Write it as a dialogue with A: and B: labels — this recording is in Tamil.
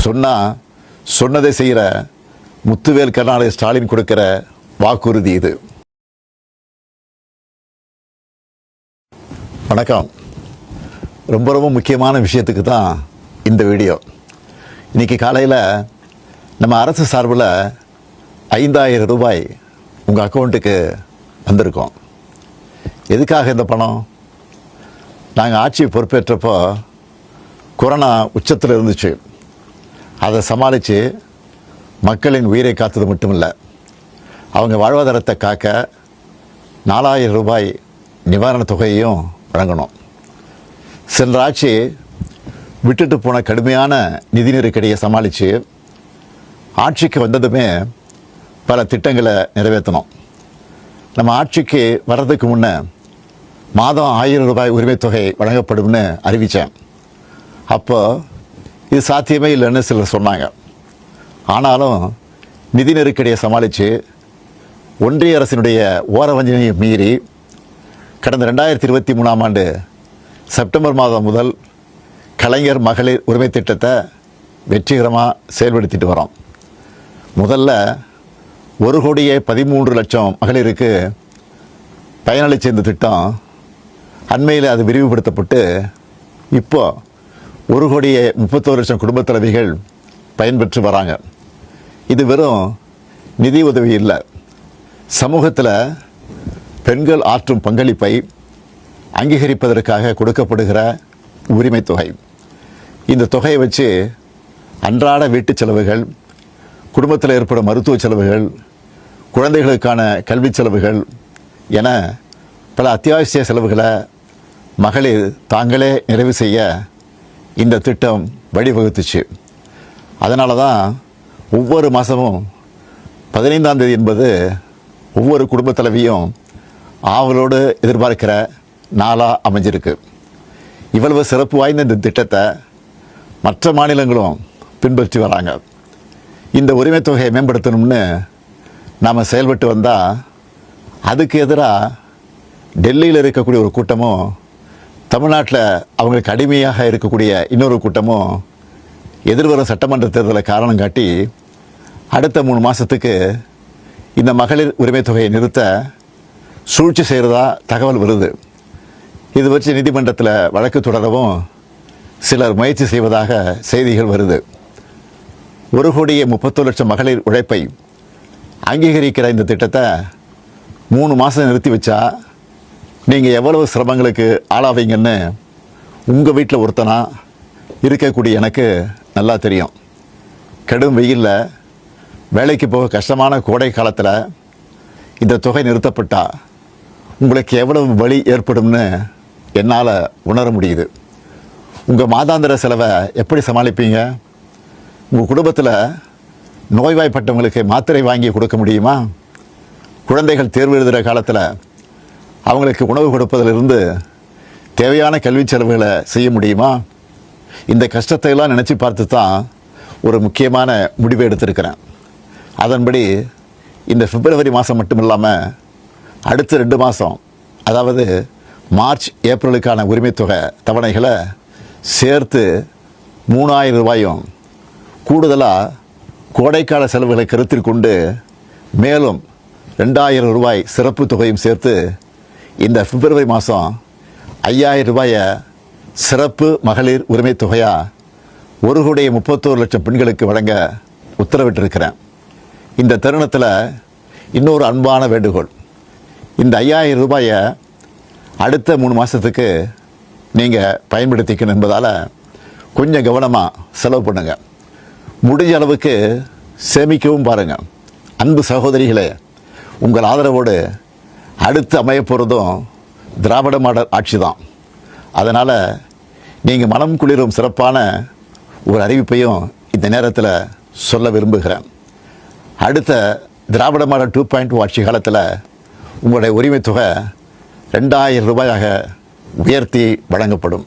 A: சொன்னதை செய்கிற முத்துவேல் கருணாநிதி ஸ்டாலின் கொடுக்கிற வாக்குறுதி இது. வணக்கம். ரொம்ப முக்கியமான விஷயத்துக்கு தான் இந்த வீடியோ. இன்றைக்கி காலையில் நம்ம அரசு சார்பில் 5000 ரூபாய் உங்கள் அக்கௌண்ட்டுக்கு வந்திருக்கோம். எதுக்காக இந்த பணம்? நாங்கள் ஆட்சி பொறுப்பேற்றப்போ கொரோனா உச்சத்தில் இருந்துச்சு. அதை சமாளித்து மக்களின் உயிரை காத்தது மட்டும் இல்லை, அவங்க வாழ்வாதாரத்தை காக்க 4000 ரூபாய் நிவாரணத் தொகையையும் வழங்கணும். சென்ற ஆட்சி விட்டுட்டு போன கடுமையான நிதி நெருக்கடியை சமாளித்து ஆட்சிக்கு வந்ததுமே பல திட்டங்களை நிறைவேற்றணும். நம்ம ஆட்சிக்கு வர்றதுக்கு முன்னே மாதம் 1000 ரூபாய் உரிமைத் தொகை வழங்கப்படும்னு அறிவித்தேன். அப்போ இது சாத்தியமே இல்லைன்னு சிலர் சொன்னாங்க. ஆனாலும் நிதி நெருக்கடியை சமாளித்து ஒன்றிய அரசினுடைய ஓரவஞ்சனையை மீறி கடந்த 2023ஆம் ஆண்டு செப்டம்பர் மாதம் முதல் கலைஞர் மகளிர் உரிமை திட்டத்தை வெற்றிகரமாக செயல்படுத்திட்டு வரோம். முதல்ல 1,13,00,000 மகளிருக்கு பயனளித்த இந்த திட்டம் அண்மையில் அது விரிவுபடுத்தப்பட்டு இப்போ 1,31,00,000 குடும்ப தலைவிகள் பயன்பெற்று வராங்க. இது வெறும் நிதி உதவி இல்லை, சமூகத்தில் பெண்கள் ஆற்றும் பங்களிப்பை அங்கீகரிப்பதற்காக கொடுக்கப்படுகிற உரிமை தொகை. இந்த தொகையை வச்சு அன்றாட வீட்டு செலவுகள், குடும்பத்தில் ஏற்படும் மருத்துவ செலவுகள், குழந்தைகளுக்கான கல்வி செலவுகள் என பல அத்தியாவசிய செலவுகளை மகளிர் தாங்களே நிறைவு செய்ய இந்த திட்டம் வழிவகுத்துச்சு. அதனால தான் ஒவ்வொரு மாதமும் 15ஆம் தேதி என்பது ஒவ்வொரு குடும்ப தலைவியும் ஆவலோடு எதிர்பார்க்கிற நாளாக அமைஞ்சிருக்கு. இவ்வளவு சிறப்பு வாய்ந்த இந்த திட்டத்தை மற்ற மாநிலங்களும் பின்பற்றி வராங்க. இந்த உரிமை தொகையை மேம்படுத்தணும்னு நாம் செயல்பட்டு வந்தால் அதுக்கு எதிராக டெல்லியில் இருக்கக்கூடிய ஒரு கூட்டமும், தமிழ்நாட்டில் அவங்களுக்கு அடிமையாக இருக்கக்கூடிய இன்னொரு கூட்டமும் எதிர்வரும் சட்டமன்ற தேர்தலை காரணம் காட்டி அடுத்த 3 மாதத்துக்கு இந்த மகளிர் உரிமை தொகையை நிறுத்த சூழ்ச்சி செய்கிறதா தகவல் வருது. இது வச்சு நீதிமன்றத்தில் வழக்கு தொடரவும் சிலர் முயற்சி செய்வதாக செய்திகள் வருது. 1,31,00,000 மகளிர் உழைப்பை அங்கீகரிக்கிற இந்த திட்டத்தை 3 மாதம் நிறுத்தி வச்சா நீங்கள் எவ்வளவு சிரமங்களுக்கு ஆளாவீங்கன்னு உங்கள் வீட்டில் ஒருத்தனா இருக்கக்கூடிய எனக்கு நல்லா தெரியும். கடும் வெயிலில் வேலைக்கு போக கஷ்டமான கோடை காலத்தில் இந்த தொகை நிறுத்தப்பட்டால் உங்களுக்கு எவ்வளவு வலி ஏற்படும்னு என்னால் உணர முடியுது. உங்கள் மாதாந்திர செலவை எப்படி சமாளிப்பீங்க? உங்கள் குடும்பத்தில் நோய்வாய்ப்பட்டவங்களுக்கு மாத்திரை வாங்கி கொடுக்க முடியுமா? குழந்தைகள் தேர்வு எழுதுகிற காலத்தில் அவங்களுக்கு உணவு கொடுப்பதிலிருந்து தேவையான கல்வி செலவுகளை செய்ய முடியுமா? இந்த கஷ்டத்தையெல்லாம் நினச்சி பார்த்து தான் ஒரு முக்கியமான முடிவை எடுத்திருக்கிறேன். அதன்படி இந்த பிப்ரவரி மாதம் மட்டும் இல்லாமல் அடுத்த 2 மாதம், அதாவது மார்ச் ஏப்ரலுக்கான உரிமைத் தொகை தவணைகளை சேர்த்து 3000 ரூபாயும், கூடுதலாக கோடைக்கால செலவுகளை கருத்தில் கொண்டு மேலும் 2000 ரூபாய் சிறப்பு தொகையும் சேர்த்து இந்த பிப்ரவரி மாதம் 5000 ரூபாயை சிறப்பு மகளிர் உரிமை தொகையாக 1,31,00,000 பெண்களுக்கு வழங்க உத்தரவிட்டிருக்கிறேன். இந்த தருணத்தில் இன்னொரு அன்பான வேண்டுகோள். இந்த 5000 ரூபாயை அடுத்த 3 மாதத்துக்கு நீங்கள் பயன்படுத்திக்கணும் என்பதால் கொஞ்சம் கவனமாக செலவு பண்ணுங்கள். முடிஞ்ச அளவுக்கு சேமிக்கவும் பாருங்கள். அன்பு சகோதரிகளே, உங்கள் ஆதரவோடு அடுத்து அமைய போகிறதும் திராவிட மாடல் ஆட்சி தான். அதனால் நீங்கள் மனம் குளிரும் சிறப்பான ஒரு அறிவிப்பையும் இந்த நேரத்தில் சொல்ல விரும்புகிறேன். அடுத்த திராவிட மாடல் 2.0 ஆட்சி காலத்தில் உங்களுடைய உரிமை தொகை 2000 ரூபாயாக உயர்த்தி வழங்கப்படும்.